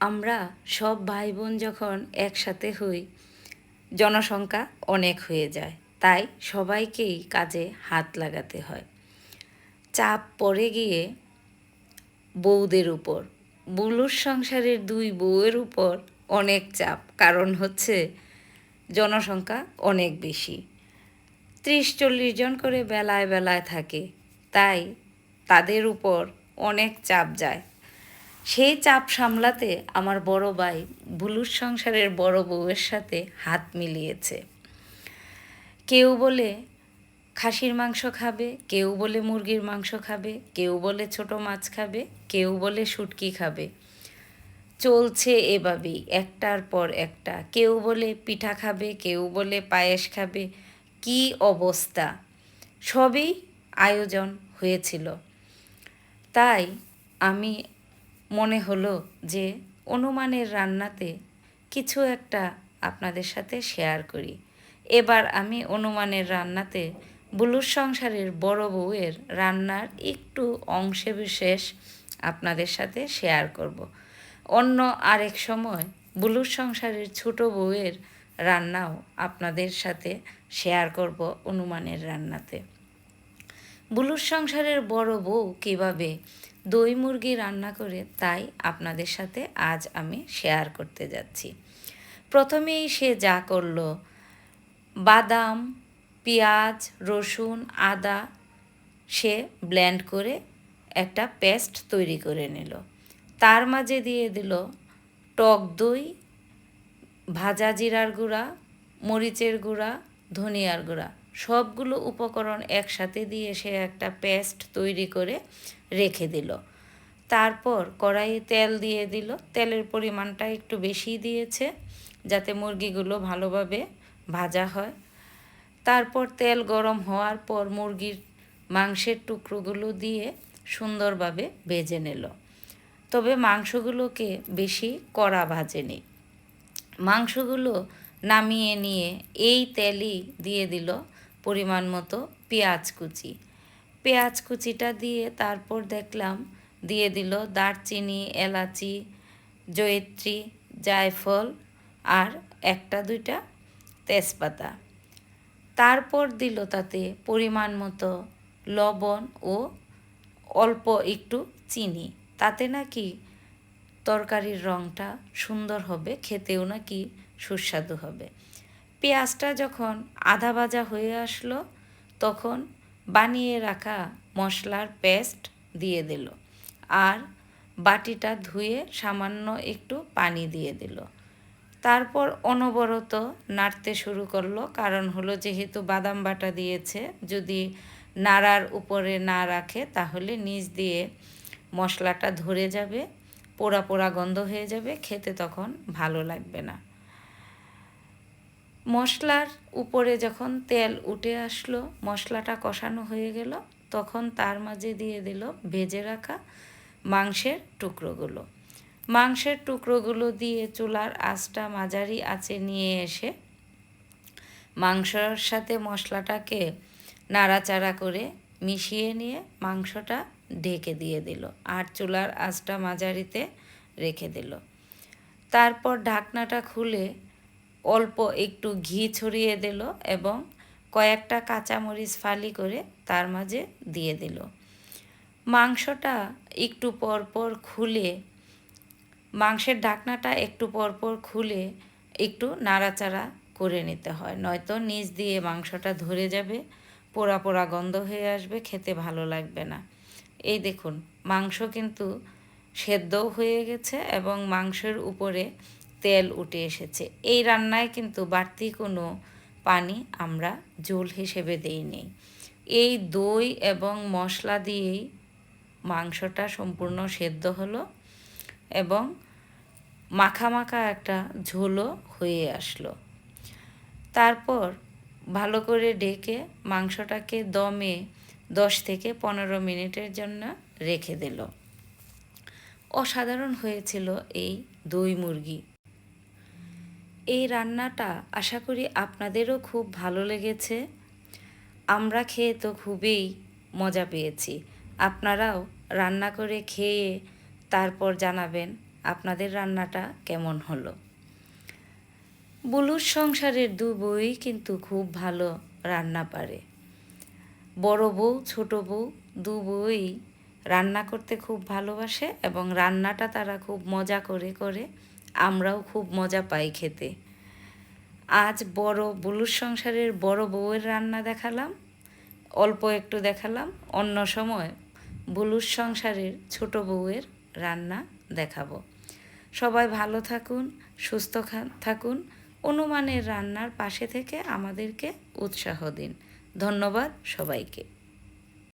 আমরা সব ভাই বোন যখন একসাথে হই জনসংখ্যা অনেক হয়ে যায়, তাই সবাইকেই কাজে হাত লাগাতে হয়। চাপ পড়ে গিয়ে বউদের উপর, বুলুর সংসারের দুই বউয়ের উপর অনেক চাপ, কারণ হচ্ছে জনসংখ্যা অনেক বেশি, 30-40 জন করে বেলায় বেলায় থাকে, তাই তাদের উপর অনেক চাপ যায়। সেই চাপ সামলাতে আমার বড় ভাই বুলুর সংসারের বড় বউয়ের সাথে হাত মিলিয়েছে। কেউ বলে খাসির মাংস খাবে, কেউ বলে মুরগির মাংস খাবে, কেউ বলে ছোট মাছ খাবে, কেউ বলে শুটকি খাবে। চলছে এভাবেই একটার পর একটা। কেউ বলে পিঠা খাবে, কেউ বলে পায়েস খাবে। কি অবস্থা! সবই আয়োজন হয়েছিল। তাই আমি মনে হলো যে অনুমানের রান্নাতে কিছু একটা আপনাদের সাথে শেয়ার করি। এবার আমি অনুমানের রান্নাতে বুলুর সংসারের বড় বউয়ের রান্নার একটু অংশবিশেষ আপনাদের সাথে শেয়ার করব। অন্য আরেক সময় বুলুর সংসারের ছোট বউয়ের রান্নাও আপনাদের সাথে শেয়ার করব অনুমানের রান্নাতে। বুলুর সংসারের বড় বউ কীভাবে দই মুরগি রান্না করে তাই আপনাদের সাথে আজ আমি শেয়ার করতে যাচ্ছি। প্রথমেই সে যা করলো, বাদাম, পেঁয়াজ, রসুন, আদা সে ব্লেন্ড করে একটা পেস্ট তৈরি করে নিল। তার মাঝে দিয়ে দিল টক দই, ভাজা জিরার গুঁড়া, মরিচের গুঁড়া, ধনিয়ার গুঁড়া, সবগুলো উপকরণ একসাথে দিয়ে সে একটা পেস্ট তৈরি করে রেখে দিল। তারপর কড়াইয়ে তেল দিয়ে দিল। তেলের পরিমাণটা একটু বেশি দিয়েছে যাতে মুরগিগুলো ভালোভাবে ভাজা হয়। তারপর তেল গরম হওয়ার পর মুরগির মাংসের টুকরোগুলো দিয়ে সুন্দরভাবে ভেজে নিল। তবে মাংসগুলোকে বেশি কড়া ভাজেনি। মাংসগুলো নামিয়ে নিয়ে এই তেলই দিয়ে দিল পরিমাণ মতো পেঁয়াজ কুচি। পেঁয়াজ কুচিটা দিয়ে তারপর দেখলাম দিয়ে দিল দারচিনি, এলাচি, জয়িত্রী, জায়ফল আর 1-2টা তেজপাতা। তারপর দিল তাতে পরিমাণ মতো লবণ ও অল্প একটু চিনি। তাতে নাকি তরকারির রঙটা সুন্দর হবে, খেতেও নাকি সুস্বাদু হবে। পেঁয়াজটা যখন আধা ভাজা হয়ে আসলো তখন বানিয়ে রাখা মশলার পেস্ট দিয়ে দিল আর বাটিটা ধুয়ে সামান্য একটু পানি দিয়ে দিল। তারপর অনবরত নাড়তে শুরু করলো, কারণ হলো যেহেতু বাদাম বাটা দিয়েছে, যদি নাড়ার উপরে না রাখে তাহলে নিচ দিয়ে মশলাটা ধরে যাবে, পোড়া পোড়া গন্ধ হয়ে যাবে, খেতে তখন ভালো লাগবে না। মশলার উপরে যখন তেল উঠে আসলো, মশলাটা কষানো হয়ে গেল, তখন তার মাঝে দিয়ে দিল ভেজে রাখা মাংসের টুকরোগুলো। মাংসের টুকরোগুলো দিয়ে চুলার আঁচটা মাঝারি আঁচে নিয়ে এসে মাংসর সাথে মশলাটাকে নাড়াচাড়া করে মিশিয়ে নিয়ে মাংসটা ঢেকে দিয়ে দিল আর চুলার আঁচটা মাঝারিতে রেখে দিল। তারপর ঢাকনাটা খুলে অল্প একটু ঘি ছড়িয়ে দিল এবং কয়েকটা কাঁচামরিচ ফালি করে তার মাঝে দিয়ে দিল। মাংসটা একটু পরপর খুলে, মাংসের ঢাকনাটা একটু পরপর খুলে একটু নাড়াচাড়া করে নিতে হয়, নয়তো নিচ দিয়ে মাংসটা ধরে যাবে, পোড়া পোড়া গন্ধ হয়ে আসবে, খেতে ভালো লাগবে না। এই দেখুন মাংস কিন্তু সেদ্ধও হয়ে গেছে এবং মাংসের উপরে তেল উঠে এসেছে। এই রান্নায় কিন্তু বাড়তি কোনো পানি আমরা ঝোল হিসেবে দেইনি। এই দই এবং মশলা দিয়েই মাংসটা সম্পূর্ণ সেদ্ধ হলো এবং মাখা মাখা একটা ঝোলও হয়ে আসলো। তারপর ভালো করে ঢেকে মাংসটাকে দমে 10 থেকে 15 মিনিটের জন্য রেখে দিল। অসাধারণ হয়েছিল এই দই মুরগি। এই রান্নাটা আশা করি আপনাদেরও খুব ভালো লেগেছে। আমরা খেয়ে তো খুবই মজা পেয়েছি। আপনারাও রান্না করে খেয়ে তারপর জানাবেন আপনাদের রান্নাটা কেমন হলো। বুলুর সংসারের দু বউই কিন্তু খুব ভালো রান্না পারে। বড় বউ ছোট বউ দু বউই রান্না করতে খুব ভালোবাসে এবং রান্নাটা তারা খুব মজা করে করে, আমরাও খুব মজা পাই খেতে। আজ বুলুর সংসারের বড় বউয়ের রান্না দেখালাম, অল্প একটু দেখালাম। অন্য সময় বুলুর সংসারের ছোট বউয়ের রান্না দেখাবো। সবাই ভালো থাকুন, সুস্থ থাকুন। অনুমানের রান্নার পাশে থেকে আমাদেরকে উৎসাহ দিন। ধন্যবাদ সবাইকে।